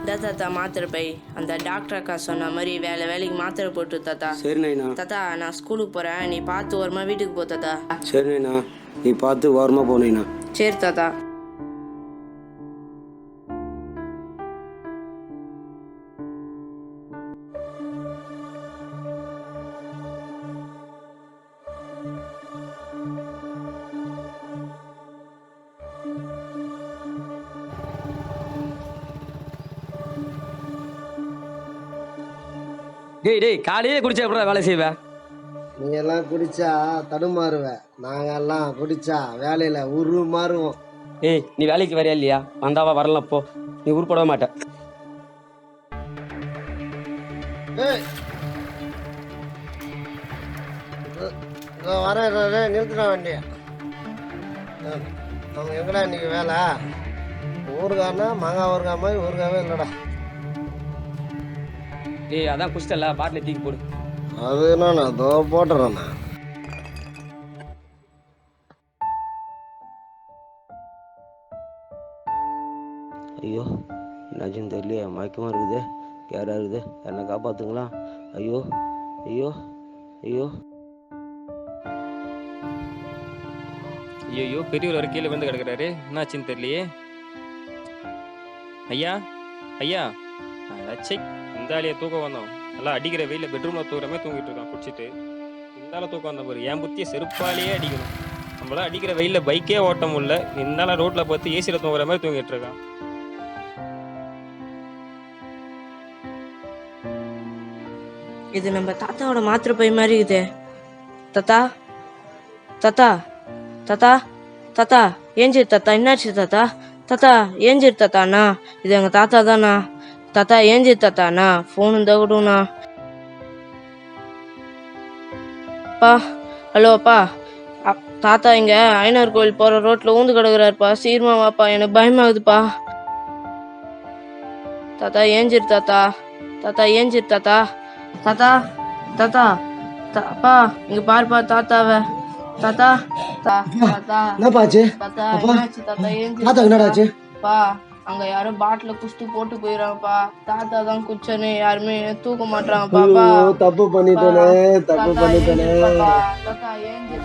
தாத்தா மாத்திரை பை அந்த டாக்டர் அக்கா சொன்ன மாதிரி வேலைக்கு மாத்திரை போட்டு தாத்தா. சரி நைனா. தாத்தா நான் ஸ்கூலுக்கு போகிறேன், நீ பார்த்து ஓரமாக வீட்டுக்கு போ தாத்தா. சரி நைனா, நீ பார்த்து ஓரமாக போனீண்ணா. சரி தாத்தா. டேய் காலையே குடிச்சா எப்படி வேலை செய்வேன்? நீ எல்லாம் குடிச்சா தடுமாறுவ, நாங்கெல்லாம் குடிச்சா வேலையில உருமாறுவோம். ஏய் நீ வேலைக்கு வரையா இல்லையா? வந்தாவா வரலாம், போ. நீ உருப்படவே மாட்ட. வர நிறுத்திட வேண்டிய அவங்க எங்கடா இன்னைக்கு வேலை? ஊருகானா மாங்காய் ஊருகா மாதிரி ஊருகாவே இல்லைடா. ஏய் அதான் குடிச்சிட்டல, பாட்டில் தூக்கி போடு. அது நான் அதோ போட்டுறேண்ணா. ஐயோ என்னாச்சுன்னு தெரியலையே, மயக்கமாக இருக்குது, கேராக இருக்குது, என்னை காப்பாற்றுங்களா? ஐயோ ஐயோ ஐயோ. ஐயோ பெரியவர் வர கீழே வந்து கிடக்குறாரு, என்னாச்சுன்னு தெரியலையே. ஐயா ஐயா, அச்சை இந்த ஆளியை தூக்கம் வந்தோம். நல்லா அடிக்கிற வெயில பெட்ரூம்ல தூக்குறமே தூங்கிட்டு இருக்கான் குடிச்சிட்டு. இருந்தாலும் தூக்கம் வந்த பாரு, என் புத்தியை செருப்பாலேயே அடிக்கணும். நம்மளாம் அடிக்கிற வெயில பைக்கே ஓட்ட முடியல, இருந்தாலும் ரோட்ல பார்த்து ஏசியில தூங்குற மாதிரி தூங்கிட்டு இருக்கான். இது நம்ம தாத்தாவோட மாத்திரை பை மாதிரி இருக்குது. தாத்தா தாத்தா தாத்தா தாத்தா ஏஞ்சிரு தாத்தா. என்னாச்சு தாத்தா? தாத்தா ஏஞ்சிரு தாத்தாண்ணா, இது எங்கள் தாத்தா தானா? தாத்தா ஏஞ்சிரு தாத்தாண்ணா, ஃபோன் இருந்தால் விடுண்ணா. அப்பா ஹலோ அப்பா, தாத்தா இங்கே ஐயனார் கோயில் போகிற ரோட்டில் ஊந்து கிடக்குறாருப்பா, சீக்கிரமா வாப்பா, எனக்கு பயமாகுதுப்பா. தாத்தா ஏஞ்சிரு தாத்தா. தாத்தா ஏஞ்சிரு தாத்தா. தாத்தா தாத்தா அப்பா இங்க பாருப்பா தாத்தாவை. தாத்தா தாத்தா என்னப்பாச்சு? தாத்தா என்னாச்சு தாத்தா? ஏஞ்சி தாத்தா என்னடாச்சு? பா அங்க யாரும் பாட்டில குடிச்சிட்டு போட்டு போயிடறாங்கப்பா. தாத்தா தான் குடிச்சேன்னு யாருமே தூக்க மாட்டாங்க பாப்பா. தப்பு பண்ணிட்டேனே, தப்பு பண்ணிட்டேனே. தாத்தா ஏஞ்சி